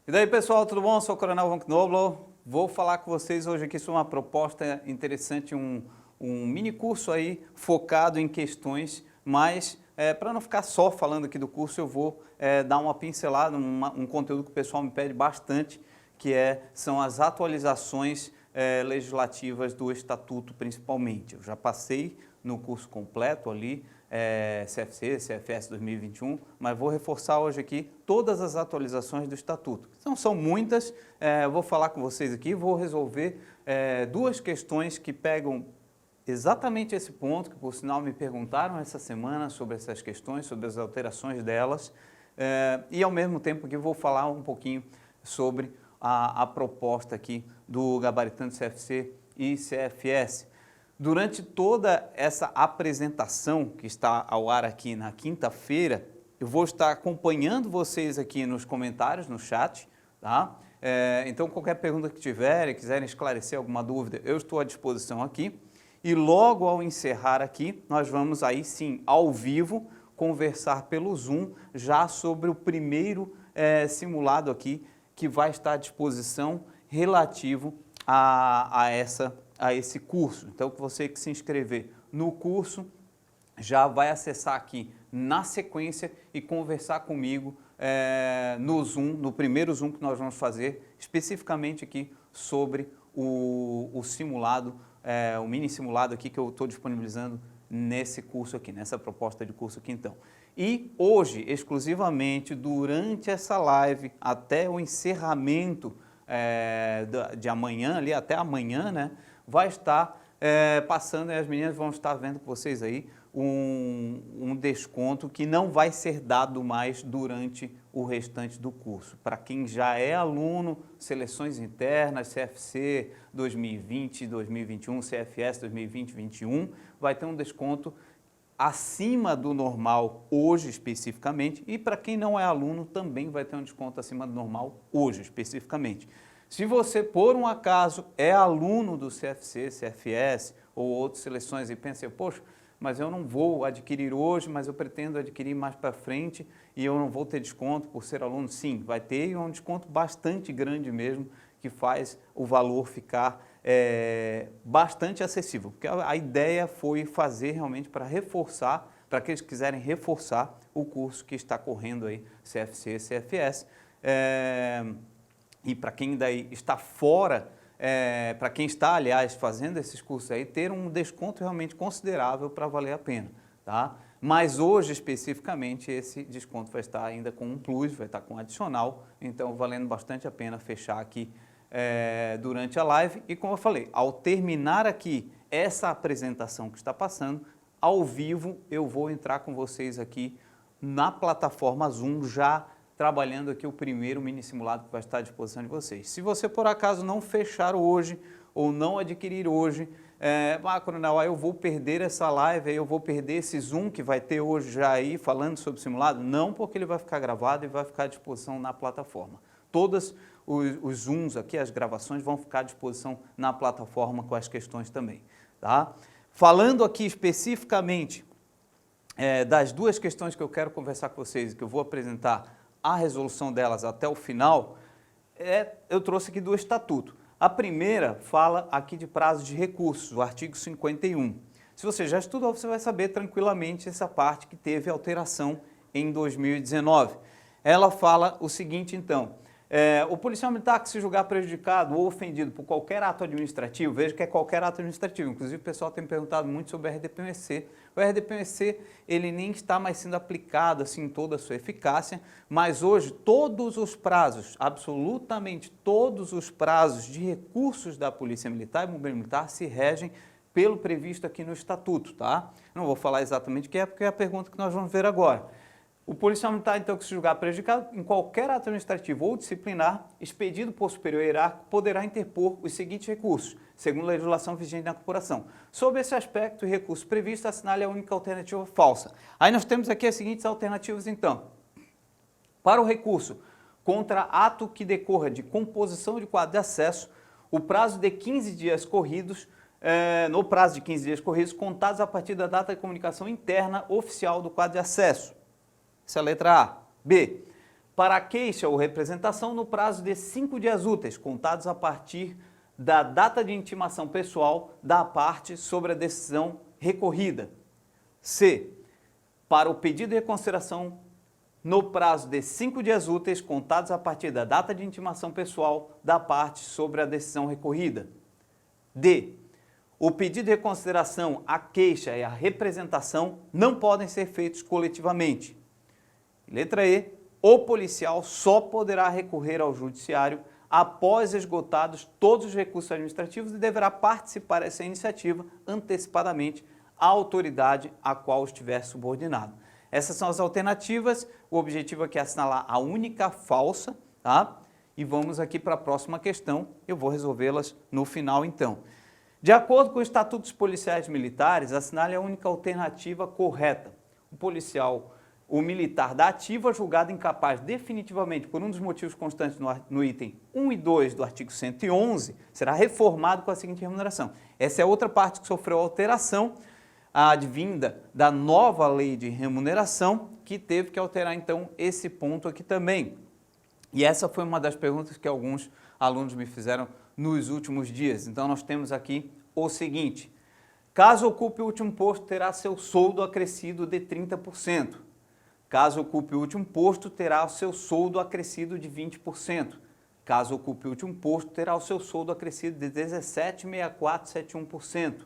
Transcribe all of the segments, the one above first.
E daí, pessoal, tudo bom? Eu sou o Coronel Von Knobloch. Vou falar com vocês hoje aqui sobre uma proposta interessante, um mini curso aí focado em questões, mas para não ficar só falando aqui do curso, eu vou dar uma pincelada, um conteúdo que o pessoal me pede bastante, que são as atualizações legislativas do Estatuto, principalmente. Eu já passei no curso completo ali, CFC, CFS 2021, mas vou reforçar hoje aqui todas as atualizações do Estatuto. Então, são muitas, vou falar com vocês aqui, vou resolver duas questões que pegam exatamente esse ponto, que por sinal me perguntaram essa semana sobre essas questões, sobre as alterações delas, e ao mesmo tempo que vou falar um pouquinho sobre a proposta aqui do gabaritando CFC e CFS. Durante toda essa apresentação que está ao ar aqui na quinta-feira, eu vou estar acompanhando vocês aqui nos comentários, no chat, tá? Então, qualquer pergunta que tiverem, quiserem esclarecer alguma dúvida, eu estou à disposição aqui. E logo ao encerrar aqui, nós vamos aí sim, ao vivo, conversar pelo Zoom já sobre o primeiro simulado aqui que vai estar à disposição relativo a esse curso. Então, você que se inscrever no curso já vai acessar aqui na sequência e conversar comigo no Zoom, no primeiro Zoom que nós vamos fazer, especificamente aqui sobre o simulado, o mini simulado aqui que eu estou disponibilizando nesse curso aqui, nessa proposta de curso aqui então. E hoje, exclusivamente, durante essa live, até o encerramento de amanhã, ali até amanhã, né, vai estar passando, e as meninas vão estar vendo com vocês aí, um desconto que não vai ser dado mais durante o restante do curso. Para quem já é aluno, seleções internas, CFC 2020, 2021, CFS 2020, 2021, vai ter um desconto acima do normal hoje especificamente, e para quem não é aluno também vai ter um desconto acima do normal hoje especificamente. Se você, por um acaso, é aluno do CFC, CFS ou outras seleções e pensa, poxa, mas eu não vou adquirir hoje, mas eu pretendo adquirir mais para frente e eu não vou ter desconto por ser aluno, sim, vai ter um desconto bastante grande mesmo, que faz o valor ficar bastante acessível, porque a ideia foi fazer realmente para reforçar, para aqueles que quiserem reforçar o curso que está correndo aí, CFC, CFS, e para quem daí está fora, para quem está, aliás, fazendo esses cursos aí, ter um desconto realmente considerável para valer a pena, tá? Mas hoje, especificamente, esse desconto vai estar ainda com um plus, vai estar com um adicional, então valendo bastante a pena fechar aqui durante a live. E como eu falei, ao terminar aqui essa apresentação que está passando, ao vivo eu vou entrar com vocês aqui na plataforma Zoom, já trabalhando aqui o primeiro mini simulado que vai estar à disposição de vocês. Se você por acaso não fechar hoje ou não adquirir hoje, Coronel, aí eu vou perder essa live, aí eu vou perder esse Zoom que vai ter hoje já aí falando sobre simulado? Não, porque ele vai ficar gravado e vai ficar à disposição na plataforma. Todos os Zooms aqui, as gravações vão ficar à disposição na plataforma com as questões também, tá? Falando aqui especificamente das duas questões que eu quero conversar com vocês, que eu vou apresentar a resolução delas até o final, eu trouxe aqui do Estatuto. A primeira fala aqui de prazo de recursos, o artigo 51. Se você já estudou, você vai saber tranquilamente essa parte que teve alteração em 2019. Ela fala o seguinte, então, o policial militar que se julgar prejudicado ou ofendido por qualquer ato administrativo, veja que é qualquer ato administrativo, inclusive o pessoal tem me perguntado muito sobre o RDP-MC. O RDP-MC, ele nem está mais sendo aplicado assim em toda a sua eficácia, mas hoje todos os prazos, absolutamente todos os prazos de recursos da Polícia Militar e Bombeiro Militar se regem pelo previsto aqui no Estatuto, tá? Não vou falar exatamente o que é, porque é a pergunta que nós vamos ver agora. O policial militar, então, que se julgar prejudicado em qualquer ato administrativo ou disciplinar, expedido por superior hierárquico, poderá interpor os seguintes recursos, segundo a legislação vigente na corporação. Sobre esse aspecto e recurso previsto, assinale a única alternativa falsa. Aí nós temos aqui as seguintes alternativas, então. Para o recurso contra ato que decorra de composição de quadro de acesso, o prazo de 15 dias corridos, no prazo de 15 dias corridos, contados a partir da data de comunicação interna oficial do quadro de acesso. Essa é a letra A. B. para a queixa ou representação no prazo de 5 dias úteis, contados a partir da data de intimação pessoal da parte sobre a decisão recorrida. C. Para o pedido de reconsideração no prazo de 5 dias úteis, contados a partir da data de intimação pessoal da parte sobre a decisão recorrida. D. O pedido de reconsideração, a queixa e a representação não podem ser feitos coletivamente. Letra E. O policial só poderá recorrer ao judiciário após esgotados todos os recursos administrativos e deverá participar dessa iniciativa antecipadamente à autoridade a qual estiver subordinado. Essas são as alternativas. O objetivo aqui é assinalar a única falsa, tá? E vamos aqui para a próxima questão. Eu vou resolvê-las no final, então. De acordo com o Estatuto dos Policiais Militares, assinale a única alternativa correta. O militar da ativa julgado incapaz definitivamente por um dos motivos constantes no item 1 e 2 do artigo 111 será reformado com a seguinte remuneração. Essa é outra parte que sofreu alteração, a advinda da nova lei de remuneração, que teve que alterar então esse ponto aqui também. E essa foi uma das perguntas que alguns alunos me fizeram nos últimos dias. Então nós temos aqui o seguinte: caso ocupe o último posto, terá seu soldo acrescido de 30%. Caso ocupe o último posto, terá o seu soldo acrescido de 20%. Caso ocupe o último posto, terá o seu soldo acrescido de 17,6471%.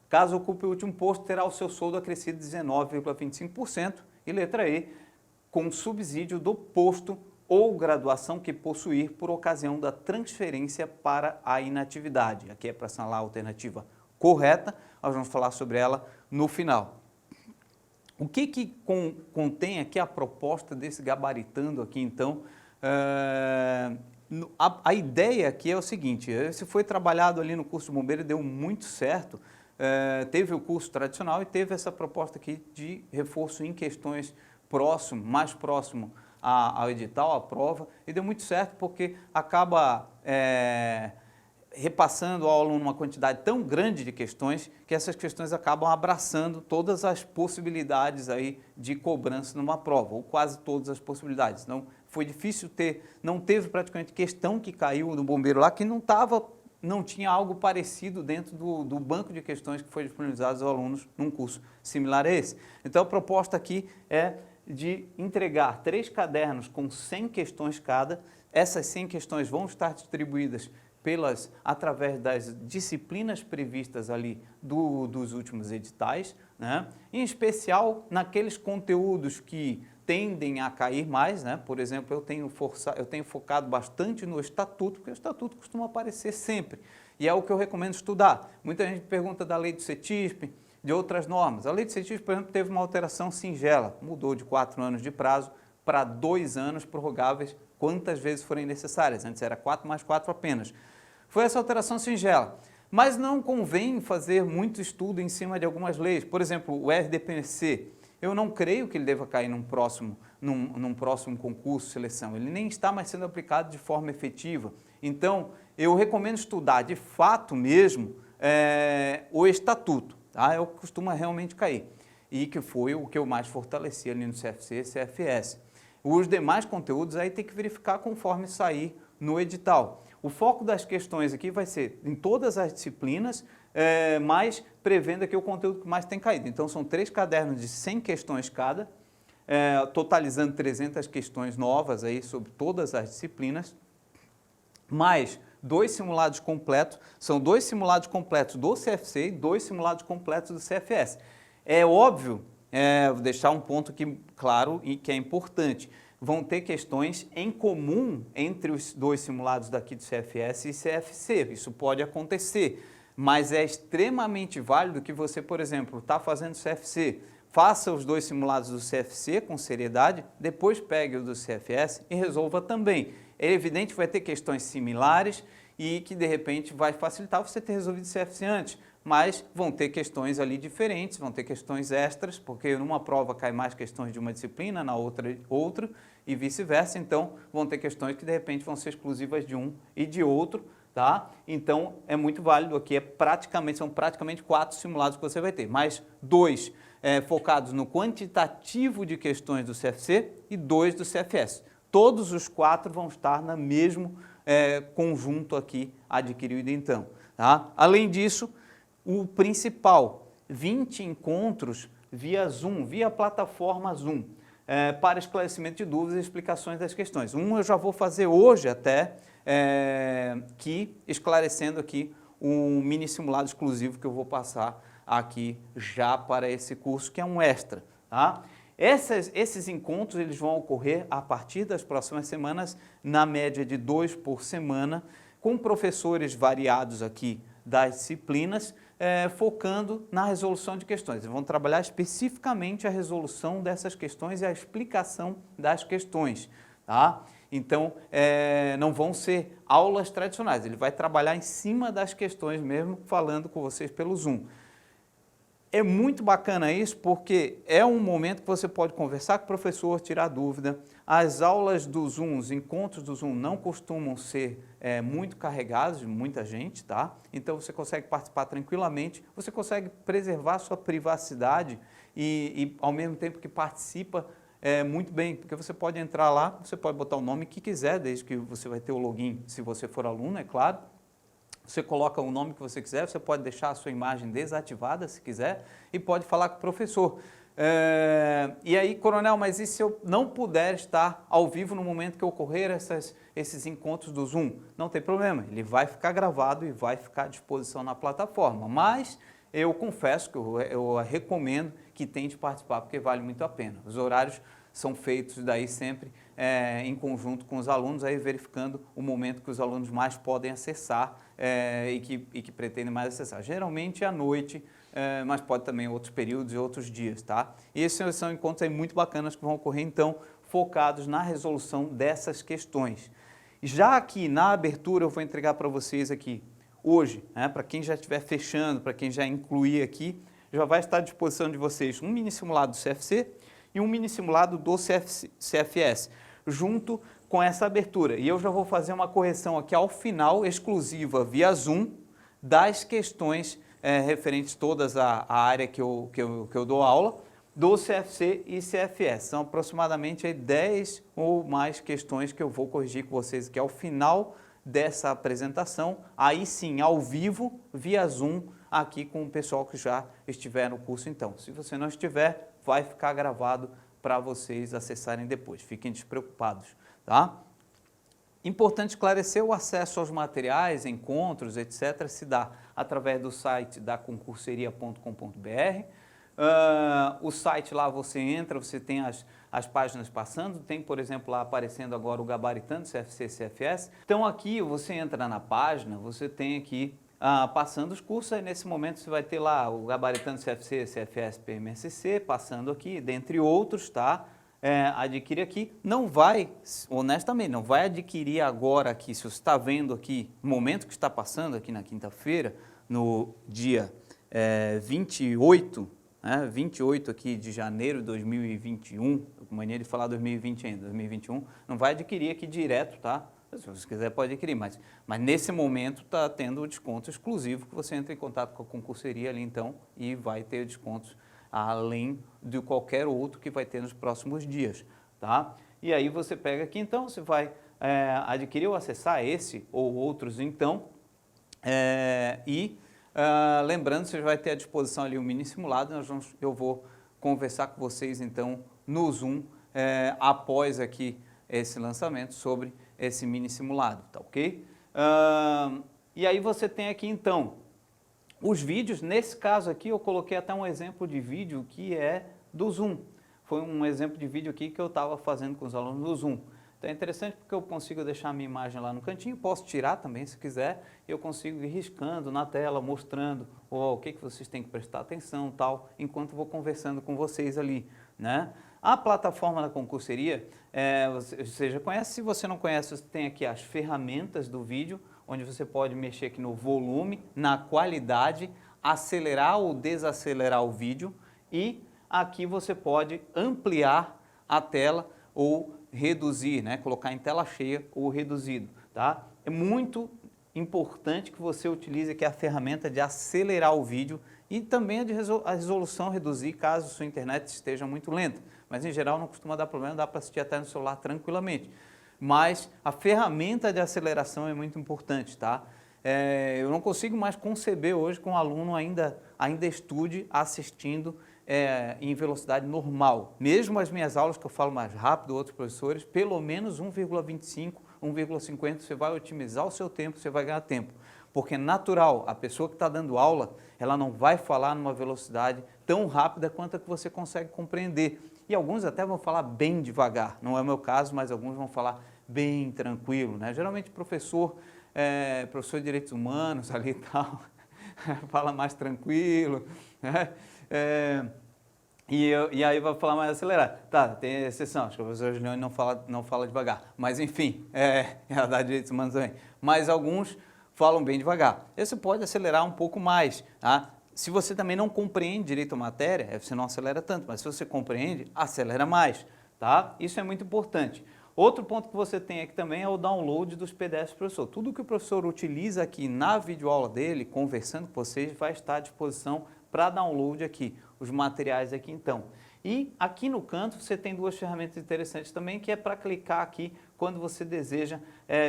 Caso ocupe o último posto, terá o seu soldo acrescido de 19,25%. E letra E, com subsídio do posto ou graduação que possuir por ocasião da transferência para a inatividade. Aqui é para assinalar a alternativa correta, nós vamos falar sobre ela no final. O que contém aqui a proposta desse gabaritando aqui, então? A ideia aqui é o seguinte: esse foi trabalhado ali no curso de bombeiro e deu muito certo. Teve o curso tradicional e teve essa proposta aqui de reforço em questões mais próximo ao edital, à prova, e deu muito certo porque acaba repassando ao aluno uma quantidade tão grande de questões que essas questões acabam abraçando todas as possibilidades aí de cobrança numa prova, ou quase todas as possibilidades. Não foi difícil não teve praticamente questão que caiu no bombeiro lá que não tinha algo parecido dentro do banco de questões que foi disponibilizado aos alunos num curso similar a esse. Então a proposta aqui é de entregar 3 cadernos com 100 questões cada. Essas 100 questões vão estar distribuídas através das disciplinas previstas ali dos últimos editais, né? Em especial naqueles conteúdos que tendem a cair mais, né? Por exemplo, eu tenho focado bastante no estatuto, porque o estatuto costuma aparecer sempre, e é o que eu recomendo estudar. Muita gente pergunta da lei do CETISP, de outras normas. A lei do CETISP, por exemplo, teve uma alteração singela, mudou de 4 anos de prazo para 2 anos prorrogáveis, quantas vezes forem necessárias. Antes era 4 mais 4 apenas. Foi essa alteração singela, mas não convém fazer muito estudo em cima de algumas leis. Por exemplo, o RDPC, eu não creio que ele deva cair num próximo concurso, seleção. Ele nem está mais sendo aplicado de forma efetiva. Então, eu recomendo estudar de fato mesmo o estatuto, tá? É o que costuma realmente cair, e que foi o que eu mais fortaleci ali no CFC e CFS. Os demais conteúdos aí tem que verificar conforme sair no edital. O foco das questões aqui vai ser em todas as disciplinas, mas prevendo aqui o conteúdo que mais tem caído. Então, são 3 cadernos de 100 questões cada, totalizando 300 questões novas aí sobre todas as disciplinas, mais 2 simulados completos, são 2 simulados completos do CFC e 2 simulados completos do CFS. É óbvio, vou deixar um ponto aqui claro e que é importante, vão ter questões em comum entre os 2 simulados daqui do CFS e CFC, isso pode acontecer, mas é extremamente válido que você, por exemplo, está fazendo CFC, faça os 2 simulados do CFC com seriedade, depois pegue o do CFS e resolva também. É evidente que vai ter questões similares e que de repente vai facilitar você ter resolvido o CFC antes, mas vão ter questões ali diferentes, vão ter questões extras, porque numa prova cai mais questões de uma disciplina, na outra, e vice-versa, então vão ter questões que de repente vão ser exclusivas de um e de outro, tá? Então é muito válido aqui, são praticamente 4 simulados que você vai ter, mais 2 focados no quantitativo de questões do CFC e 2 do CFS. todos os 4 vão estar no mesmo conjunto aqui adquirido então. Tá? Além disso, o principal, 20 encontros via Zoom, via plataforma Zoom, para esclarecimento de dúvidas e explicações das questões. Eu já vou fazer hoje até, esclarecendo aqui um mini simulado exclusivo que eu vou passar aqui já para esse curso, que é um extra. Tá? Esses encontros eles vão ocorrer a partir das próximas semanas, na média de 2 por semana, com professores variados aqui das disciplinas, focando na resolução de questões. Eles vão trabalhar especificamente a resolução dessas questões e a explicação das questões. Tá? Então, não vão ser aulas tradicionais, ele vai trabalhar em cima das questões mesmo, falando com vocês pelo Zoom. É muito bacana isso porque é um momento que você pode conversar com o professor, tirar dúvida. As aulas do Zoom, os encontros do Zoom não costumam ser muito carregados de muita gente, tá? Então você consegue participar tranquilamente, você consegue preservar sua privacidade e ao mesmo tempo que participa muito bem, porque você pode entrar lá, você pode botar o nome que quiser, desde que você vai ter o login, se você for aluno, é claro. Você coloca o nome que você quiser, você pode deixar a sua imagem desativada se quiser e pode falar com o professor. E aí, coronel, mas e se eu não puder estar ao vivo no momento que ocorrer esses encontros do Zoom? Não tem problema, ele vai ficar gravado e vai ficar à disposição na plataforma, mas eu confesso que eu recomendo que tente participar porque vale muito a pena. Os horários são feitos daí sempre em conjunto com os alunos, aí verificando o momento que os alunos mais podem acessar e que pretendem mais acessar. Geralmente à noite, mas pode também em outros períodos e outros dias, tá? E esses são encontros aí muito bacanas que vão ocorrer, então, focados na resolução dessas questões. Já aqui na abertura eu vou entregar para vocês aqui, hoje, para quem já estiver fechando, para quem já incluir aqui, já vai estar à disposição de vocês um mini simulado do CFC e um mini simulado do CFS, junto com essa abertura. E eu já vou fazer uma correção aqui ao final, exclusiva via Zoom, das questões referentes todas à área que eu dou aula, do CFC e CFS. São aproximadamente 10 ou mais questões que eu vou corrigir com vocês aqui ao final dessa apresentação, aí sim, ao vivo, via Zoom, aqui com o pessoal que já estiver no curso então. Se você não estiver, vai ficar gravado para vocês acessarem depois, fiquem despreocupados, tá? Importante esclarecer, o acesso aos materiais, encontros, etc., se dá através do site da concurseria.com.br. O site lá você entra, você tem as páginas passando, tem, por exemplo, lá aparecendo agora o gabaritando CFC, CFS. Então aqui você entra na página, você tem aqui passando os cursos, aí nesse momento você vai ter lá o gabaritando CFC, CFS, PMSC, passando aqui, dentre outros, tá? Adquire aqui, não vai, honestamente, não vai adquirir agora aqui, se você está vendo aqui, no momento que está passando aqui na quinta-feira, no dia 28, 28 aqui de janeiro de 2021, com mania de falar 2020 ainda, 2021, não vai adquirir aqui direto, tá? Se você quiser pode adquirir, mas nesse momento está tendo o desconto exclusivo que você entra em contato com a concurseria ali então e vai ter descontos além de qualquer outro que vai ter nos próximos dias, tá? E aí você pega aqui então, você vai adquirir ou acessar esse ou outros então lembrando, você vai ter à disposição ali um mini simulado, eu vou conversar com vocês então no Zoom após aqui esse lançamento sobre esse mini simulado, tá ok? E aí você tem aqui então os vídeos, nesse caso aqui eu coloquei até um exemplo de vídeo que é do Zoom, foi um exemplo de vídeo aqui que eu estava fazendo com os alunos do Zoom. Então é interessante porque eu consigo deixar a minha imagem lá no cantinho, posso tirar também se quiser, eu consigo ir riscando na tela, mostrando o que vocês têm que prestar atenção tal, enquanto vou conversando com vocês ali, né? A plataforma da concurseria, você já conhece, se você não conhece, você tem aqui as ferramentas do vídeo, onde você pode mexer aqui no volume, na qualidade, acelerar ou desacelerar o vídeo e aqui você pode ampliar a tela ou reduzir, né? Colocar em tela cheia ou reduzido, tá? É muito importante que você utilize aqui a ferramenta de acelerar o vídeo e também a resolução reduzir caso sua internet esteja muito lenta. mas em geral não costuma dar problema, dá para assistir até no celular tranquilamente. Mas a ferramenta de aceleração é muito importante, tá? Eu não consigo mais conceber hoje que um aluno ainda estude assistindo em velocidade normal. Mesmo as minhas aulas que eu falo mais rápido, outros professores, pelo menos 1,25, 1,50, você vai otimizar o seu tempo, você vai ganhar tempo. Porque é natural, a pessoa que está dando aula, ela não vai falar numa velocidade tão rápida quanto a que você consegue compreender. E alguns até vão falar bem devagar, não é o meu caso, mas alguns vão falar bem tranquilo, né? Geralmente professor de direitos humanos ali e tal, fala mais tranquilo, né? E aí vai falar mais acelerado. Tá, tem exceção, acho que o professor Juliane não fala devagar, mas enfim, ela dá direitos humanos também. Mas alguns falam bem devagar. Você pode acelerar um pouco mais, tá? Se você também não compreende direito a matéria, você não acelera tanto, mas se você compreende, acelera mais, tá? Isso é muito importante. Outro ponto que você tem aqui também é o download dos PDFs do professor. Tudo que o professor utiliza aqui na videoaula dele, conversando com vocês, vai estar à disposição para download aqui, os materiais aqui então. E aqui no canto você tem duas ferramentas interessantes também, que é para clicar aqui quando você deseja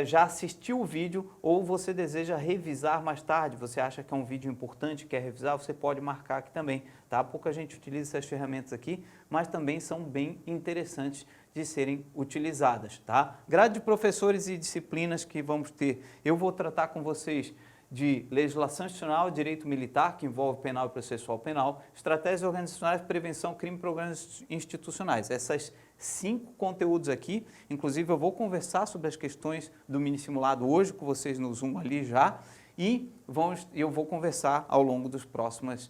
já assistir o vídeo ou você deseja revisar mais tarde, você acha que é um vídeo importante, quer revisar, você pode marcar aqui também, tá? Pouca gente utiliza essas ferramentas aqui, mas também são bem interessantes de serem utilizadas, tá? Grade de professores e disciplinas que vamos ter, eu vou tratar com vocês de legislação institucional, direito militar, que envolve penal e processual penal, estratégias organizacionais, prevenção, crime e programas institucionais. Essas 5 conteúdos aqui, inclusive eu vou conversar sobre as questões do mini simulado hoje com vocês no Zoom ali já, e eu vou conversar ao longo dos próximos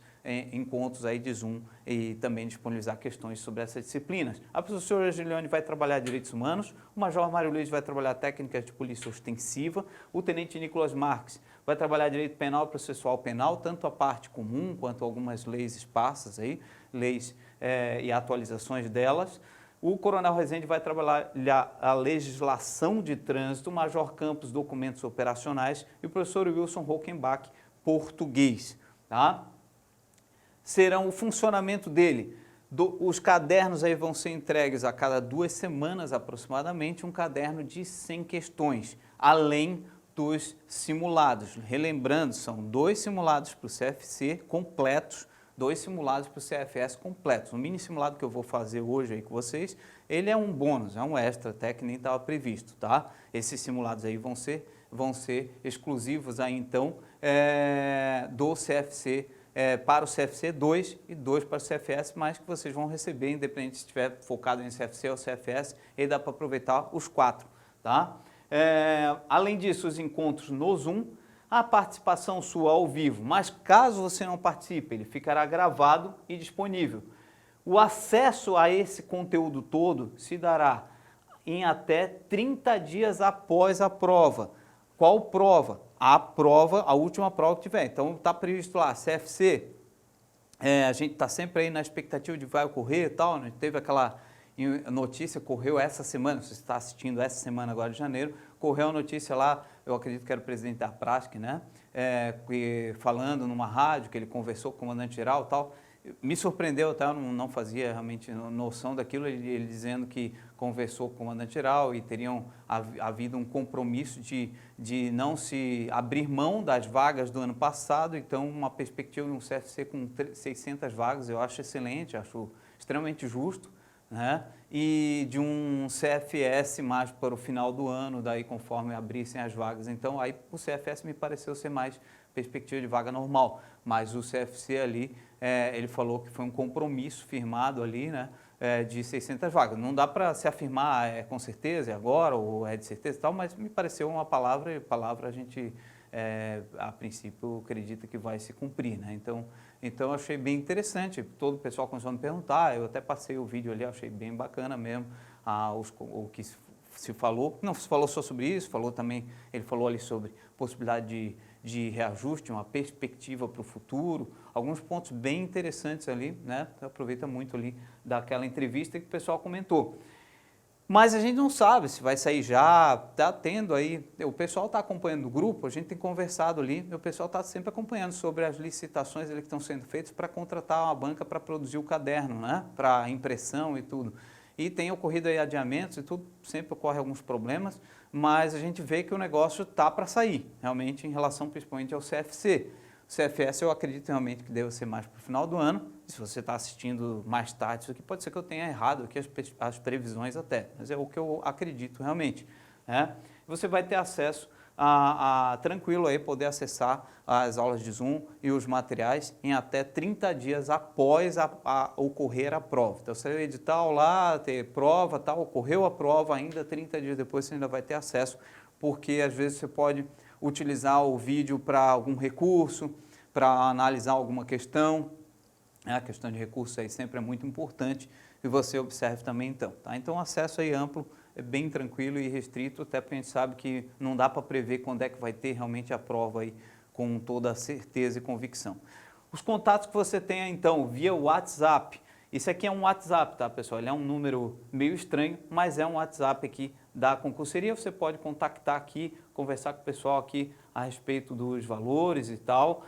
encontros aí de Zoom e também disponibilizar questões sobre essas disciplinas. A professora Juliane vai trabalhar direitos humanos, o major Mário Luiz vai trabalhar técnicas de polícia ostensiva, o tenente Nicolas Marques vai trabalhar direito penal e processual penal, tanto a parte comum quanto algumas leis esparsas aí, leis e atualizações delas. O coronel Rezende vai trabalhar a legislação de trânsito, o major Campos, documentos operacionais, e o professor Wilson Hockenbach, português. Tá? Serão o funcionamento dele. Os cadernos aí vão ser entregues a cada 2 semanas aproximadamente, um caderno de 100 questões, além dos simulados. Relembrando, são 2 simulados para o CFC completos, 2 simulados para o CFS completos. O mini simulado que eu vou fazer hoje aí com vocês, ele é um bônus, é um extra, até que nem estava previsto, tá? Esses simulados aí vão ser exclusivos aí então do CFC para o CFC 2 e 2 para o CFS, mas que vocês vão receber, independente se estiver focado em CFC ou CFS, e dá para aproveitar os 4, tá? Além disso, os encontros no Zoom, a participação sua ao vivo, mas caso você não participe, ele ficará gravado e disponível. O acesso a esse conteúdo todo se dará em até 30 dias após a prova. Qual prova? A última prova que tiver. Então está previsto lá, CFC, a gente está sempre aí na expectativa de vai ocorrer e tal, né? Teve aquela notícia, correu essa semana, você está assistindo essa semana agora de janeiro, correu a notícia lá, eu acredito que era o presidente da Prask, né? Falando numa rádio que ele conversou com o comandante-geral e tal. Me surpreendeu, até eu não fazia realmente noção daquilo, ele dizendo que conversou com o comandante-geral e teriam havido um compromisso de não se abrir mão das vagas do ano passado, então uma perspectiva de um CFC com 600 vagas, eu acho excelente, acho extremamente justo, né? E de um CFS mais para o final do ano, daí conforme abrissem as vagas. Então, aí o CFS me pareceu ser mais perspectiva de vaga normal, mas o CFC ali, ele falou que foi um compromisso firmado ali, né, de 600 vagas. Não dá para se afirmar com certeza, é agora, ou é de certeza e tal, mas me pareceu uma palavra, e palavra a gente, a princípio, acredita que vai se cumprir, né? Então eu achei bem interessante, todo o pessoal começou a me perguntar, eu até passei o vídeo ali, achei bem bacana mesmo, o que se falou, não se falou só sobre isso, ele falou ali sobre possibilidade de reajuste, uma perspectiva para o futuro, alguns pontos bem interessantes ali, né? Aproveita muito ali daquela entrevista que o pessoal comentou. Mas a gente não sabe se vai sair já, está tendo aí, o pessoal está acompanhando o grupo, a gente tem conversado ali, o pessoal está sempre acompanhando sobre as licitações que estão sendo feitas para contratar uma banca para produzir o caderno, né? Para impressão e tudo. E tem ocorrido aí adiamentos e tudo, sempre ocorre alguns problemas, mas a gente vê que o negócio está para sair, realmente em relação principalmente ao CFC. O CFS eu acredito realmente que deve ser mais para o final do ano. Se você está assistindo mais tarde, isso aqui pode ser que eu tenha errado aqui as previsões até, mas é o que eu acredito realmente. Né? Você vai ter acesso tranquilo aí, poder acessar as aulas de Zoom e os materiais em até 30 dias após ocorrer a prova. Então, você edital lá, ter prova, tal, ocorreu a prova, ainda 30 dias depois você ainda vai ter acesso, porque às vezes você pode utilizar o vídeo para algum recurso, para analisar alguma questão. A questão de recursos aí sempre é muito importante e você observe também então. Tá? Então o acesso aí amplo é bem tranquilo e restrito, até porque a gente sabe que não dá para prever quando é que vai ter realmente a prova aí com toda certeza e convicção. Os contatos que você tem então via WhatsApp, isso aqui é um WhatsApp, tá pessoal? Ele é um número meio estranho, mas é um WhatsApp aqui da concurseria, você pode contactar aqui, conversar com o pessoal aqui a respeito dos valores e tal,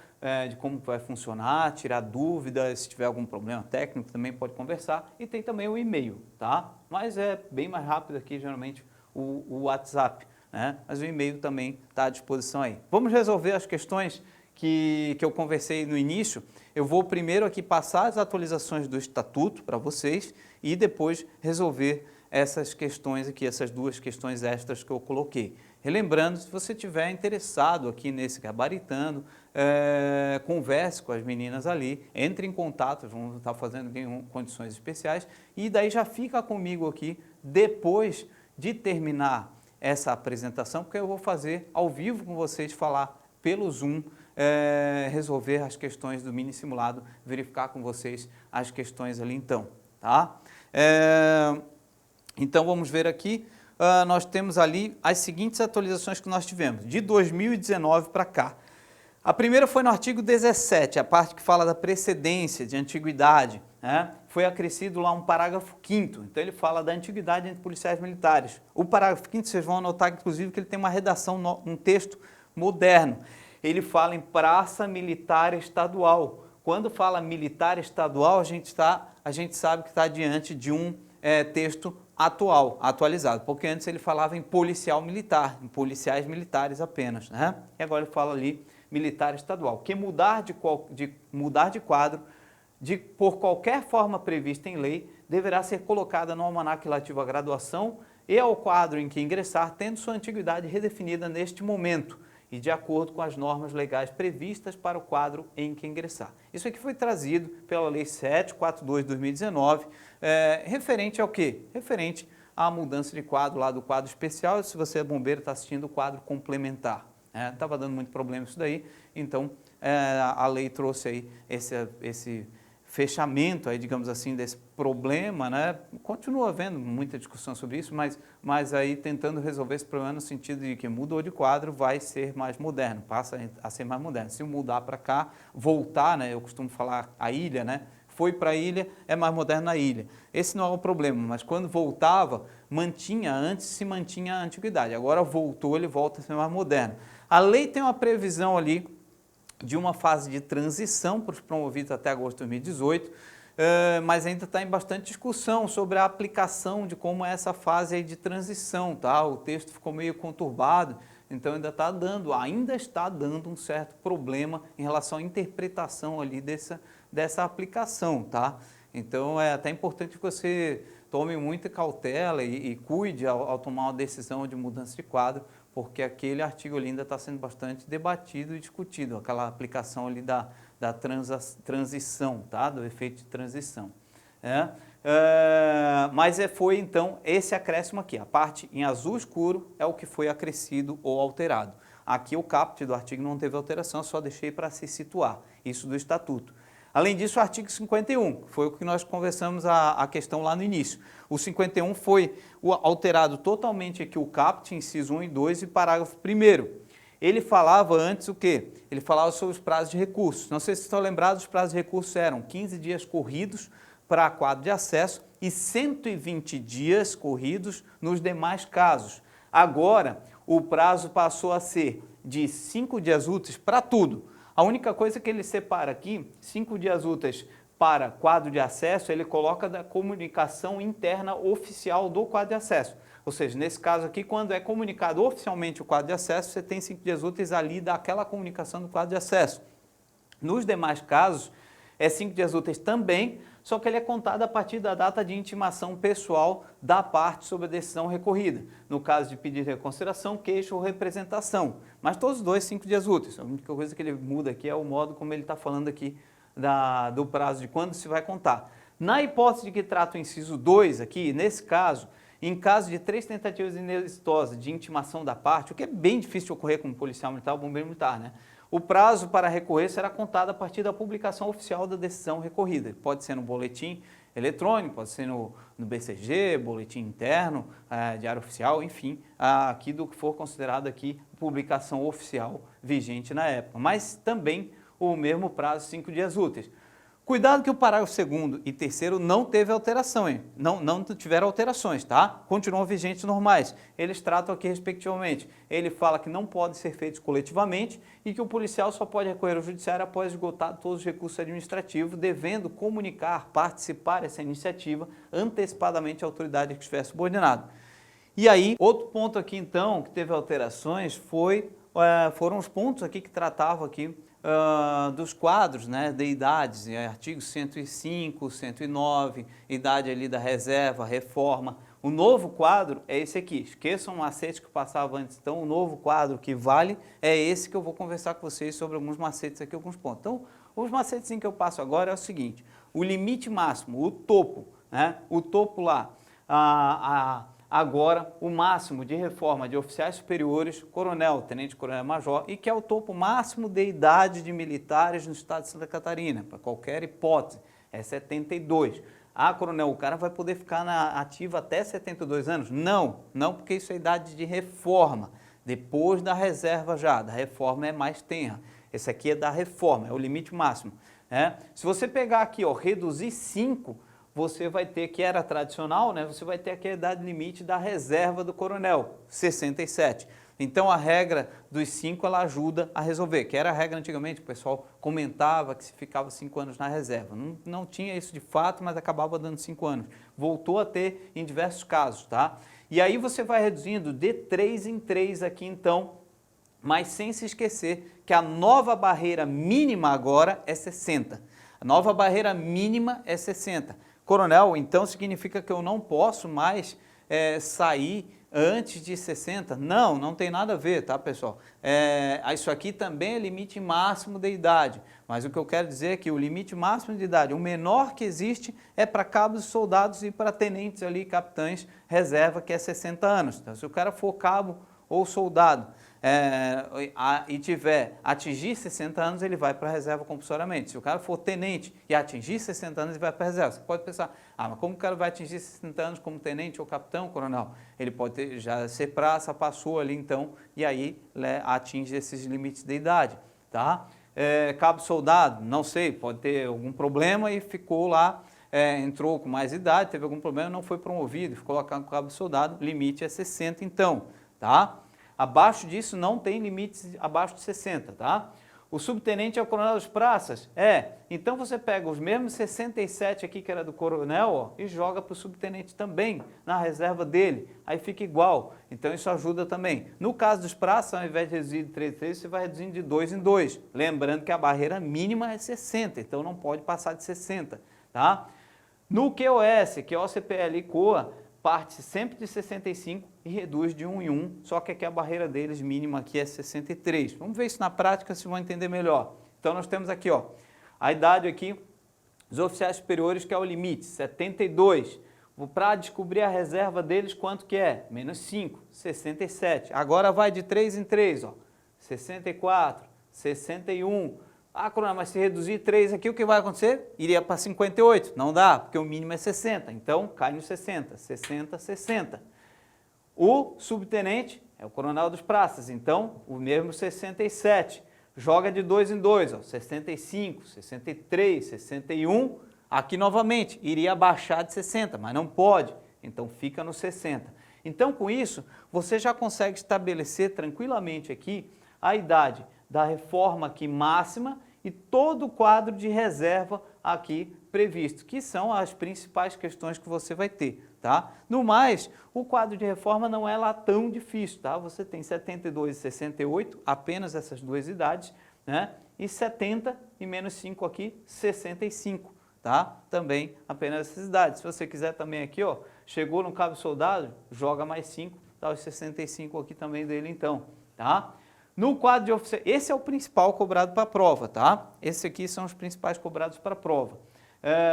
de como vai funcionar, tirar dúvidas, se tiver algum problema técnico também pode conversar, e tem também o e-mail, tá? Mas é bem mais rápido aqui, geralmente, o WhatsApp, né? Mas o e-mail também está à disposição aí. Vamos resolver as questões que eu conversei no início. Eu vou primeiro aqui passar as atualizações do Estatuto para vocês e depois resolver essas questões aqui, essas duas questões extras que eu coloquei. Relembrando, se você estiver interessado aqui nesse gabaritando, converse com as meninas ali, entre em contato, vamos estar fazendo em condições especiais, e daí já fica comigo aqui depois de terminar essa apresentação, porque eu vou fazer ao vivo com vocês, falar pelo Zoom, resolver as questões do mini simulado, verificar com vocês as questões ali então, tá? Então vamos ver aqui, nós temos ali as seguintes atualizações que nós tivemos, de 2019 para cá. A primeira foi no artigo 17, a parte que fala da precedência, de antiguidade, né? Foi acrescido lá um parágrafo 5º, então ele fala da antiguidade entre policiais militares. O parágrafo 5º, vocês vão notar, inclusive, que ele tem uma redação, um texto moderno. Ele fala em praça militar estadual. Quando fala militar estadual, a gente sabe que está diante de um texto atualizado, porque antes ele falava em policial militar, em policiais militares apenas, né? E agora ele fala ali militar estadual, que mudar de quadro por qualquer forma prevista em lei, deverá ser colocada no almanaque relativo à graduação e ao quadro em que ingressar, tendo sua antiguidade redefinida neste momento e de acordo com as normas legais previstas para o quadro em que ingressar. Isso aqui foi trazido pela Lei 742 de 2019, referente ao quê? Referente à mudança de quadro lá do quadro especial, se você é bombeiro está assistindo o quadro complementar. Estava dando muito problema isso daí, então a lei trouxe aí esse fechamento, aí, digamos assim, desse problema, né? Continua havendo muita discussão sobre isso, mas aí tentando resolver esse problema no sentido de que mudou de quadro, vai ser mais moderno, passa a ser mais moderno. Se mudar para cá, voltar, né? Eu costumo falar a ilha, né? Foi para a ilha, é mais moderno na ilha. Esse não é o problema, mas quando voltava, antes se mantinha a antiguidade. Agora voltou, ele volta a ser mais moderno. A lei tem uma previsão ali de uma fase de transição para os promovidos até agosto de 2018, mas ainda está em bastante discussão sobre a aplicação de como é essa fase aí de transição, tá? O texto ficou meio conturbado, então ainda está dando um certo problema em relação à interpretação ali dessa aplicação, tá? Então é até importante que você tome muita cautela e cuide ao tomar uma decisão de mudança de quadro, porque aquele artigo ali ainda está sendo bastante debatido e discutido, aquela aplicação ali da transição, tá? Do efeito de transição. Mas foi então esse acréscimo aqui, a parte em azul escuro é o que foi acrescido ou alterado. Aqui o caput do artigo não teve alteração, só deixei para se situar, isso do Estatuto. Além disso, o artigo 51, foi o que nós conversamos a questão lá no início. O 51 foi alterado totalmente aqui o caput, inciso 1 e 2 e parágrafo 1º. Ele falava antes o quê? Ele falava sobre os prazos de recursos. Não sei se estão lembrados, os prazos de recursos eram 15 dias corridos para quadro de acesso e 120 dias corridos nos demais casos. Agora, o prazo passou a ser de 5 dias úteis para tudo. A única coisa que ele separa aqui, 5 dias úteis para quadro de acesso, ele coloca da comunicação interna oficial do quadro de acesso. Ou seja, nesse caso aqui, quando é comunicado oficialmente o quadro de acesso, você tem 5 dias úteis ali daquela comunicação do quadro de acesso. Nos demais casos, é 5 dias úteis também, só que ele é contado a partir da data de intimação pessoal da parte sobre a decisão recorrida. No caso de pedido de reconsideração, queixa ou representação. Mas todos os dois, 5 dias úteis. A única coisa que ele muda aqui é o modo como ele está falando aqui do prazo de quando se vai contar. Na hipótese de que trata o inciso 2 aqui, nesse caso, em caso de 3 tentativas inexitosas de intimação da parte, o que é bem difícil de ocorrer com um policial militar ou bombeiro militar, né? O prazo para recorrer será contado a partir da publicação oficial da decisão recorrida. Pode ser no boletim eletrônico, pode ser no BCG, boletim interno, diário oficial, enfim, aqui do que for considerado aqui publicação oficial vigente na época. Mas também o mesmo prazo, 5 dias úteis. Cuidado que o parágrafo 2º e 3º não teve alteração, hein? Não tiveram alterações, tá? Continuam vigentes normais. Eles tratam aqui respectivamente. Ele fala que não podem ser feitos coletivamente e que o policial só pode recorrer ao judiciário após esgotar todos os recursos administrativos, devendo comunicar, participar dessa iniciativa antecipadamente à autoridade que estiver subordinado. E aí, outro ponto aqui então, que teve alterações, foram os pontos aqui que tratavam aqui dos quadros, né, de idades, artigos 105, 109, idade ali da reserva, reforma. O novo quadro é esse aqui, esqueçam o macete que passava antes, então o novo quadro que vale é esse que eu vou conversar com vocês sobre alguns macetes aqui, alguns pontos. Então, os macetes que eu passo agora é o seguinte, o limite máximo, o topo, né, o topo lá, agora o máximo de reforma de oficiais superiores, coronel, tenente coronel, major, e que é o topo máximo de idade de militares no estado de Santa Catarina, para qualquer hipótese, é 72. Ah, coronel, o cara vai poder ficar na ativa até 72 anos? Não, porque isso é idade de reforma, depois da reserva já, da reforma é mais tenra. Esse aqui é da reforma, é o limite máximo. Né? Se você pegar aqui, ó, reduzir 5, você vai ter, que era tradicional, né? Você vai ter aqui a idade limite da reserva do coronel, 67. Então a regra dos 5 ela ajuda a resolver, que era a regra antigamente, o pessoal comentava que se ficava 5 anos na reserva. Não tinha isso de fato, mas acabava dando 5 anos. Voltou a ter em diversos casos, tá? E aí você vai reduzindo de 3 em 3 aqui então, mas sem se esquecer que a nova barreira mínima agora é 60. A nova barreira mínima é 60. Coronel, então significa que eu não posso mais sair antes de 60? Não tem nada a ver, tá, pessoal? Isso aqui também é limite máximo de idade, mas o que eu quero dizer é que o limite máximo de idade, o menor que existe é para cabos e soldados e para tenentes ali, capitães, reserva, que é 60 anos. Então, se o cara for cabo ou soldado e atingir 60 anos, ele vai para a reserva compulsoriamente. Se o cara for tenente e atingir 60 anos, ele vai para a reserva. Você pode pensar, mas como o cara vai atingir 60 anos como tenente ou capitão, coronel? Ele pode já ser praça, passou ali então, e aí atinge esses limites de idade, tá? Cabo soldado, não sei, pode ter algum problema e ficou lá, entrou com mais idade, teve algum problema, não foi promovido, ficou lá com cabo soldado, limite é 60 então, tá? Abaixo disso não tem limites abaixo de 60, tá? O subtenente é o coronel das praças? Então você pega os mesmos 67 aqui que era do coronel, ó, e joga para o subtenente também, na reserva dele, aí fica igual, então isso ajuda também. No caso dos praças, ao invés de reduzir de 3 em 3, você vai reduzindo de 2 em 2, lembrando que a barreira mínima é 60, então não pode passar de 60, tá? No QoS, que é o CPL e COA, parte sempre de 65 e reduz de 1 em 1, só que aqui a barreira deles mínima aqui é 63. Vamos ver isso na prática, se vão entender melhor. Então nós temos aqui, ó, a idade aqui dos oficiais superiores, que é o limite, 72. Para descobrir a reserva deles, quanto que é? Menos 5, 67. Agora vai de 3 em 3, ó, 64, 61. Coronel, mas se reduzir 3 aqui, o que vai acontecer? Iria para 58. Não dá, porque o mínimo é 60. Então, cai no 60. 60, 60. O subtenente é o coronel dos praças. Então, o mesmo 67. Joga de 2 em 2. Ó, 65, 63, 61. Aqui novamente, iria abaixar de 60, mas não pode, então fica no 60. Então com isso, você já consegue estabelecer tranquilamente aqui a idade da reforma aqui máxima e todo o quadro de reserva aqui previsto, que são as principais questões que você vai ter, tá? No mais, o quadro de reforma não é lá tão difícil, tá? Você tem 72 e 68, apenas essas duas idades, né? E 70 e menos 5 aqui, 65, tá? Também apenas essas idades. Se você quiser também aqui, ó, chegou no cabo soldado, joga mais 5, dá os 65 aqui também dele então, tá? No quadro de oficiais, esse é o principal cobrado para a prova, tá? Esses aqui são os principais cobrados para a prova.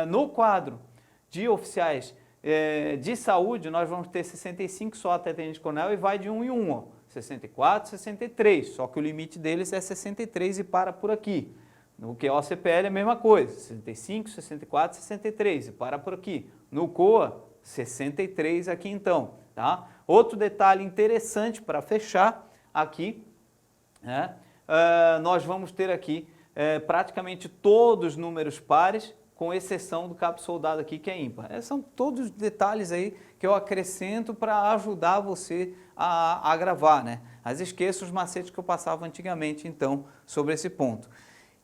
No quadro de oficiais de saúde, nós vamos ter 65 só até tenente-coronel e vai de 1 em 1, ó. 64, 63, só que o limite deles é 63 e para por aqui. No QOCPL é a mesma coisa, 65, 64, 63 e para por aqui. No COA, 63 aqui então, tá? Outro detalhe interessante para fechar aqui, né? Nós vamos ter aqui praticamente todos os números pares, com exceção do cabo soldado aqui que é ímpar. São todos os detalhes aí que eu acrescento para ajudar você a gravar, né? Mas esqueça os macetes que eu passava antigamente, então, sobre esse ponto.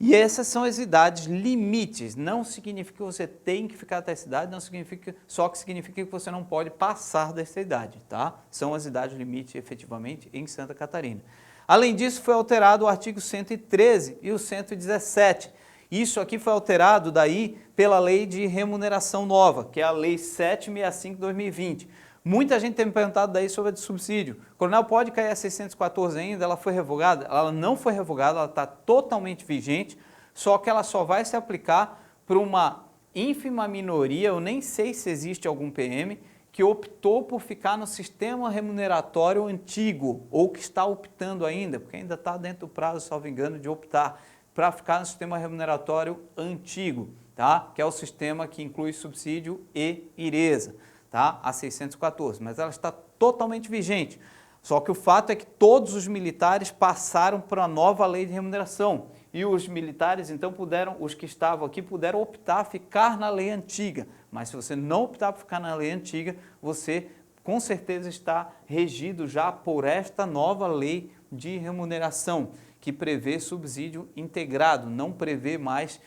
E essas são as idades limites, não significa que você tem que ficar até essa idade, não significa, só que significa que você não pode passar dessa idade, tá? São as idades limites, efetivamente, em Santa Catarina. Além disso, foi alterado o artigo 113 e o 117. Isso aqui foi alterado daí pela lei de remuneração nova, que é a lei 765/2020. Muita gente tem me perguntado daí sobre a de subsídio. Coronel, pode cair a 614 ainda? Ela foi revogada? Ela não foi revogada, ela está totalmente vigente, só que ela só vai se aplicar para uma ínfima minoria, eu nem sei se existe algum PM, que optou por ficar no sistema remuneratório antigo, ou que está optando ainda, porque ainda está dentro do prazo, salvo engano, de optar para ficar no sistema remuneratório antigo, tá? Que é o sistema que inclui subsídio e IRESA, tá? A 614, mas ela está totalmente vigente. Só que o fato é que todos os militares passaram para a nova lei de remuneração e os militares, então, os que estavam aqui, puderam optar a ficar na lei antiga. Mas se você não optar por ficar na lei antiga, você com certeza está regido já por esta nova lei de remuneração, que prevê subsídio integrado, não prevê mais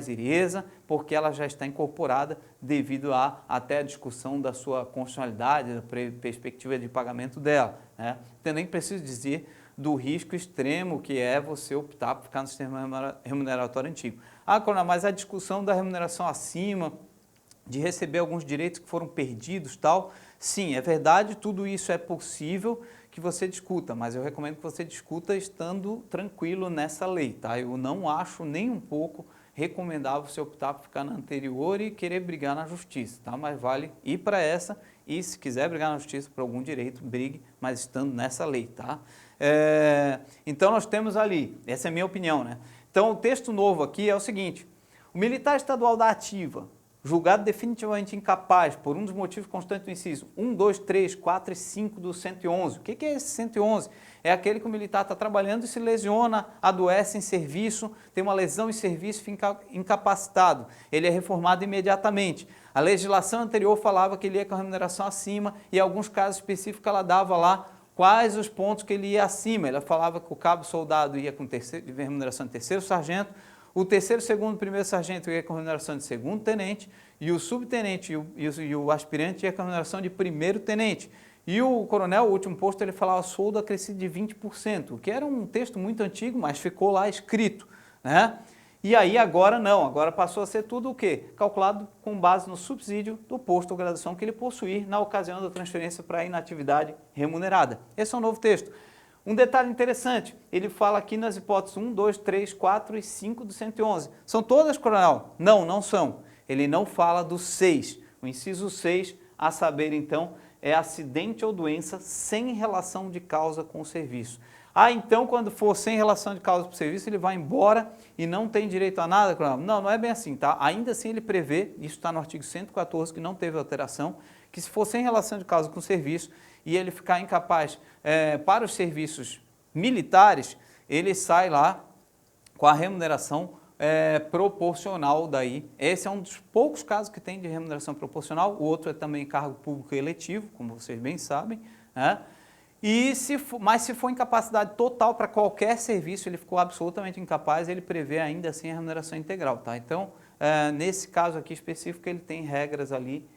IRESA, porque ela já está incorporada devido até a discussão da sua constitucionalidade, da perspectiva de pagamento dela, né? Então nem preciso dizer do risco extremo que é você optar por ficar no sistema remuneratório antigo. Coronel, mas a discussão da remuneração acima, de receber alguns direitos que foram perdidos, tal, sim, é verdade, tudo isso é possível que você discuta, mas eu recomendo que você discuta estando tranquilo nessa lei, tá? Eu não acho nem um pouco recomendável você optar por ficar na anterior e querer brigar na justiça, tá? Mas vale ir para essa e se quiser brigar na justiça por algum direito, brigue, mas estando nessa lei, tá? Então nós temos ali, essa é a minha opinião, né? Então o texto novo aqui é o seguinte: o militar estadual da ativa, julgado definitivamente incapaz por um dos motivos constantes do inciso 1, 2, 3, 4 e 5 do 111. O que é esse 111? É aquele que o militar está trabalhando e se lesiona, adoece em serviço, tem uma lesão em serviço e fica incapacitado. Ele é reformado imediatamente. A legislação anterior falava que ele ia com a remuneração acima e em alguns casos específicos ela dava lá quais os pontos que ele ia acima. Ela falava que o cabo soldado ia com remuneração de terceiro sargento, o terceiro, segundo, primeiro sargento ia com remuneração de segundo tenente e o subtenente e o aspirante ia com remuneração de primeiro tenente. E o coronel, o último posto, ele falava soldo acrescido de 20%, o que era um texto muito antigo, mas ficou lá escrito, né? E aí agora não, agora passou a ser tudo o quê? Calculado com base no subsídio do posto ou graduação que ele possuir na ocasião da transferência para a inatividade remunerada. Esse é o novo texto. Um detalhe interessante, ele fala aqui nas hipóteses 1, 2, 3, 4 e 5 do 111. São todas, coronel? Não, não são. Ele não fala do 6. O inciso 6, a saber, então, é acidente ou doença sem relação de causa com o serviço. Então, quando for sem relação de causa com o serviço, ele vai embora e não tem direito a nada, coronel? Não, não é bem assim, tá? Ainda assim, ele prevê, isso está no artigo 114, que não teve alteração, que se for sem relação de causa com o serviço, e ele ficar incapaz para os serviços militares, ele sai lá com a remuneração proporcional daí. Esse é um dos poucos casos que tem de remuneração proporcional, o outro é também cargo público eletivo, como vocês bem sabem, né? Mas se for incapacidade total para qualquer serviço, ele ficou absolutamente incapaz, ele prevê ainda assim a remuneração integral, tá? Então, nesse caso aqui específico, ele tem regras ali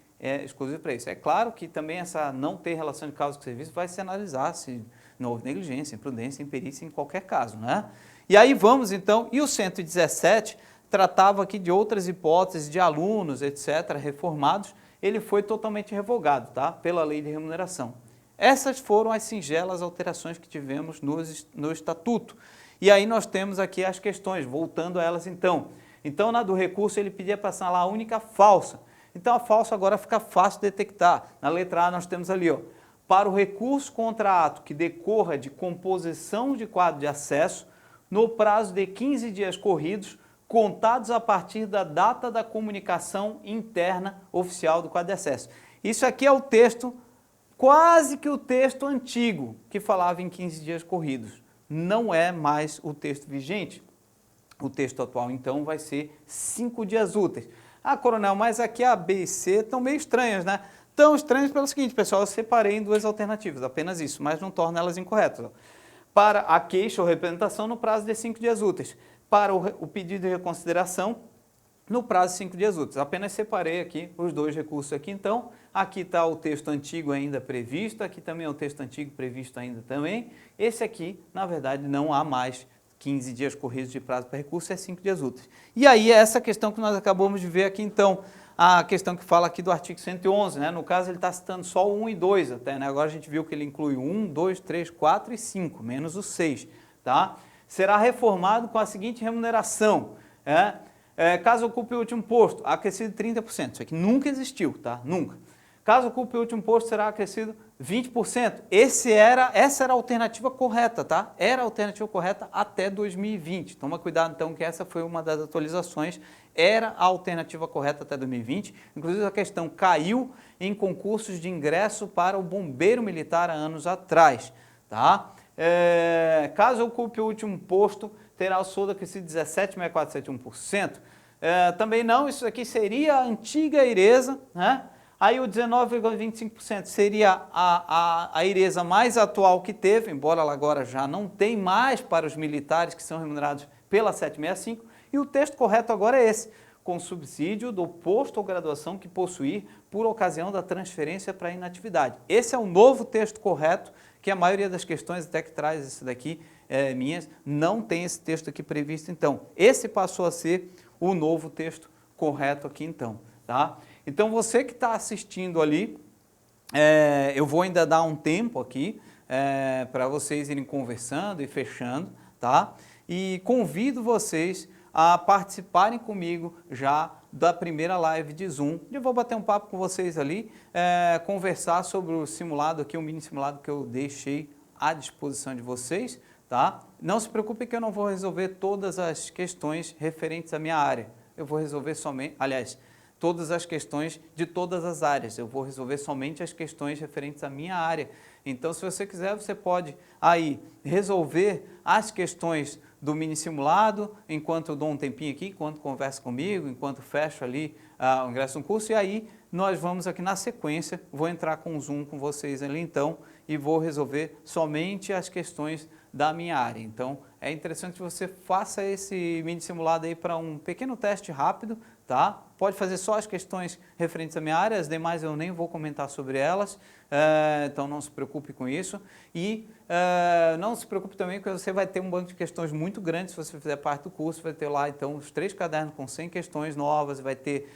exclusivas para isso. É claro que também essa não ter relação de causa com o serviço vai se analisar se não houve negligência, imprudência, imperícia em qualquer caso, né? E aí vamos então, e o 117 tratava aqui de outras hipóteses de alunos, etc., reformados, ele foi totalmente revogado, tá? Pela lei de remuneração. Essas foram as singelas alterações que tivemos no Estatuto. E aí nós temos aqui as questões, voltando a elas então. Então, na do recurso, ele pedia para assinalar a única falsa. Então, a falsa agora fica fácil de detectar. Na letra A, nós temos ali, ó, para o recurso contra ato que decorra de composição de quadro de acesso, no prazo de 15 dias corridos, contados a partir da data da comunicação interna oficial do quadro de acesso. Isso aqui é o texto, quase que o texto antigo, que falava em 15 dias corridos. Não é mais o texto vigente. O texto atual, então, vai ser 5 dias úteis. Ah, coronel, mas aqui a B e C estão meio estranhas, né? Tão estranhas pelo seguinte, pessoal, eu separei em duas alternativas, apenas isso, mas não torna elas incorretas. Para a queixa ou representação no prazo de 5 dias úteis. Para o pedido de reconsideração, no prazo de 5 dias úteis. Apenas separei aqui os dois recursos aqui, então. Aqui está o texto antigo ainda previsto, aqui também é o texto antigo previsto ainda também. Esse aqui, na verdade, não há mais 15 dias corridos de prazo para recurso, é 5 dias úteis. E aí é essa questão que nós acabamos de ver aqui, então, a questão que fala aqui do artigo 111, né? No caso ele está citando só o 1 e 2 até, né? Agora a gente viu que ele inclui o 1, 2, 3, 4 e 5, menos o 6, tá? Será reformado com a seguinte remuneração, caso ocupe o último posto, acrescido 30%, isso aqui nunca existiu, tá? Nunca. Caso ocupe o último posto, será acrescido 20%. Essa era a alternativa correta, tá? Era a alternativa correta até 2020. Toma cuidado, então, que essa foi uma das atualizações. Era a alternativa correta até 2020. Inclusive, a questão caiu em concursos de ingresso para o bombeiro militar há anos atrás, tá? Caso ocupe o último posto, terá o soldo acrescido 17,471%. Também não, isso aqui seria a antiga IRESA, né? Aí o 19,25% seria a IRESA mais atual que teve, embora ela agora já não tem mais para os militares que são remunerados pela 765, e o texto correto agora é esse, com subsídio do posto ou graduação que possuir por ocasião da transferência para inatividade. Esse é o novo texto correto, que a maioria das questões até que traz esse daqui, minhas, não tem esse texto aqui previsto então. Esse passou a ser o novo texto correto aqui então, tá? Então, você que está assistindo ali, eu vou ainda dar um tempo aqui para vocês irem conversando e fechando, tá? E convido vocês a participarem comigo já da primeira live de Zoom. Eu vou bater um papo com vocês ali, conversar sobre o simulado aqui, o mini simulado que eu deixei à disposição de vocês, tá? Não se preocupe que eu não vou resolver todas as questões referentes à minha área. Eu vou resolver somente, aliás, todas as questões de todas as áreas. Eu vou resolver somente as questões referentes à minha área. Então, se você quiser, você pode aí resolver as questões do mini simulado, enquanto eu dou um tempinho aqui, enquanto conversa comigo, enquanto fecho ali o ingresso no curso, e aí nós vamos aqui na sequência, vou entrar com o Zoom com vocês ali então, e vou resolver somente as questões da minha área. Então, é interessante que você faça esse mini simulado aí para um pequeno teste rápido, tá? Pode fazer só as questões referentes à minha área, as demais eu nem vou comentar sobre elas, então não se preocupe com isso. E não se preocupe também porque você vai ter um banco de questões muito grande, se você fizer parte do curso, vai ter lá então os 3 cadernos com 100 questões novas, vai ter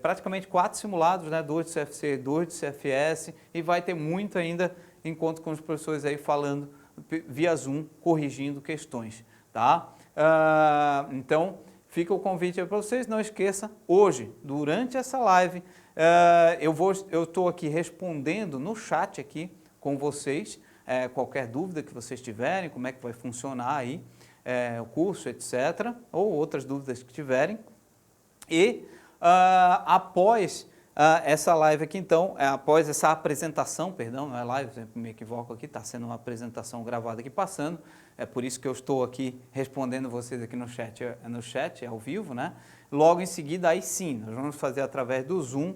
praticamente 4 simulados, né? 2 de CFC, 2 de CFS, e vai ter muito ainda encontro com os professores aí falando via Zoom, corrigindo questões, tá? Então, fica o convite aí para vocês, não esqueça, hoje, durante essa live, eu estou aqui respondendo no chat aqui com vocês, qualquer dúvida que vocês tiverem, como é que vai funcionar aí o curso, etc., ou outras dúvidas que tiverem. E após essa live aqui, então, após essa apresentação, perdão, não é live, sempre me equivoco aqui, está sendo uma apresentação gravada aqui passando, é por isso que eu estou aqui respondendo vocês aqui no chat ao vivo, né? Logo em seguida, aí sim, nós vamos fazer através do Zoom,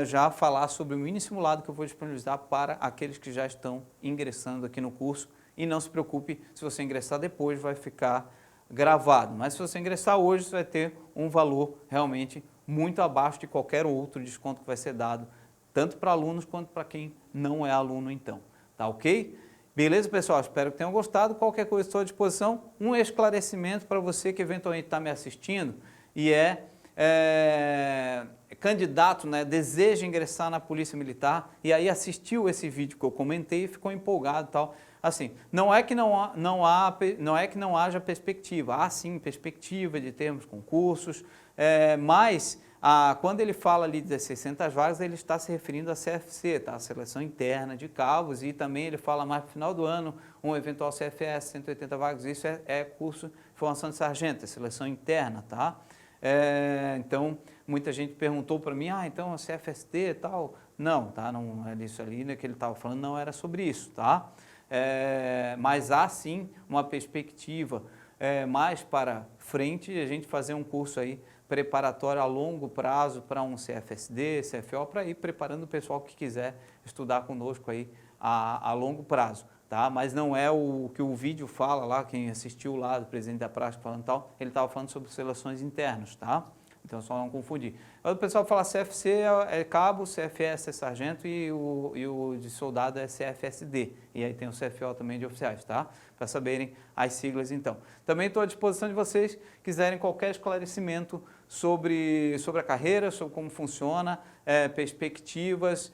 já falar sobre o mini simulado que eu vou disponibilizar para aqueles que já estão ingressando aqui no curso. E não se preocupe, se você ingressar depois, vai ficar gravado. Mas se você ingressar hoje, você vai ter um valor realmente muito abaixo de qualquer outro desconto que vai ser dado, tanto para alunos quanto para quem não é aluno então. Tá ok? Beleza, pessoal? Espero que tenham gostado. Qualquer coisa estou à disposição. Um esclarecimento para você que eventualmente está me assistindo e candidato, né, deseja ingressar na Polícia Militar e aí assistiu esse vídeo que eu comentei e ficou empolgado e tal. Assim, não é que não haja perspectiva, há sim perspectiva de termos concursos, mas quando ele fala ali de 600 vagas, ele está se referindo à CFC, tá? A Seleção Interna de Cabos, e também ele fala mais para o final do ano, um eventual CFS, 180 vagas, isso é curso de formação de sargento, é seleção interna, tá? Então, muita gente perguntou para mim, então a CFST e tal, não, tá? Não é isso ali, né, que ele estava falando, não era sobre isso, tá? Mas há sim uma perspectiva mais para frente, a gente fazer um curso aí preparatório a longo prazo para um CFSD, CFO, para ir preparando o pessoal que quiser estudar conosco aí a longo prazo, tá? Mas não é o que o vídeo fala lá, quem assistiu lá do presidente da prática falando tal, ele estava falando sobre seleções internas, tá? Então, só não confundir. Quando o pessoal fala CFC é cabo, CFS é sargento e o de soldado é CFSD. E aí tem o CFO também de oficiais, tá? Para saberem as siglas, então. Também estou à disposição de vocês, quiserem qualquer esclarecimento sobre a carreira, sobre como funciona, perspectivas,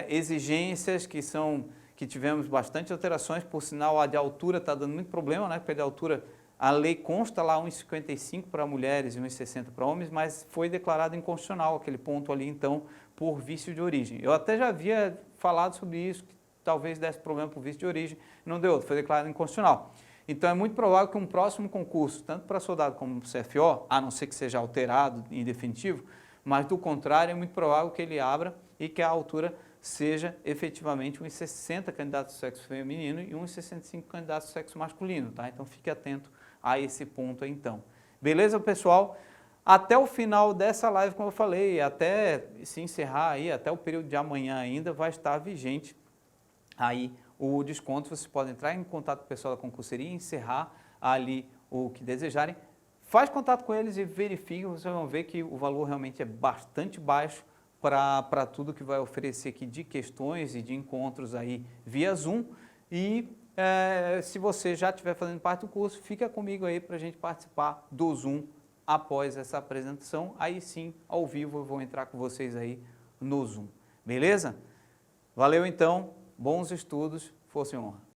exigências que tivemos bastante alterações, por sinal a de altura está dando muito problema, né? Porque a de altura... A lei consta lá 1,55 para mulheres e 1,60 para homens, mas foi declarado inconstitucional aquele ponto ali, então, por vício de origem. Eu até já havia falado sobre isso, que talvez desse problema por vício de origem, não deu outro, foi declarado inconstitucional. Então, é muito provável que um próximo concurso, tanto para soldado como para CFO, a não ser que seja alterado em definitivo, mas do contrário, é muito provável que ele abra e que a altura seja efetivamente 1,60 candidatos do sexo feminino e 1,65 candidatos do sexo masculino, tá? Então, fique atento a esse ponto aí, então. Beleza, pessoal? Até o final dessa live, como eu falei, até se encerrar aí, até o período de amanhã ainda, vai estar vigente aí o desconto. Vocês podem entrar em contato com o pessoal da concurseria e encerrar ali o que desejarem. Faz contato com eles e verifiquem, vocês vão ver que o valor realmente é bastante baixo para tudo que vai oferecer aqui de questões e de encontros aí via Zoom. E se você já estiver fazendo parte do curso, fica comigo aí para a gente participar do Zoom após essa apresentação. Aí sim, ao vivo, eu vou entrar com vocês aí no Zoom. Beleza? Valeu então, bons estudos, força e honra.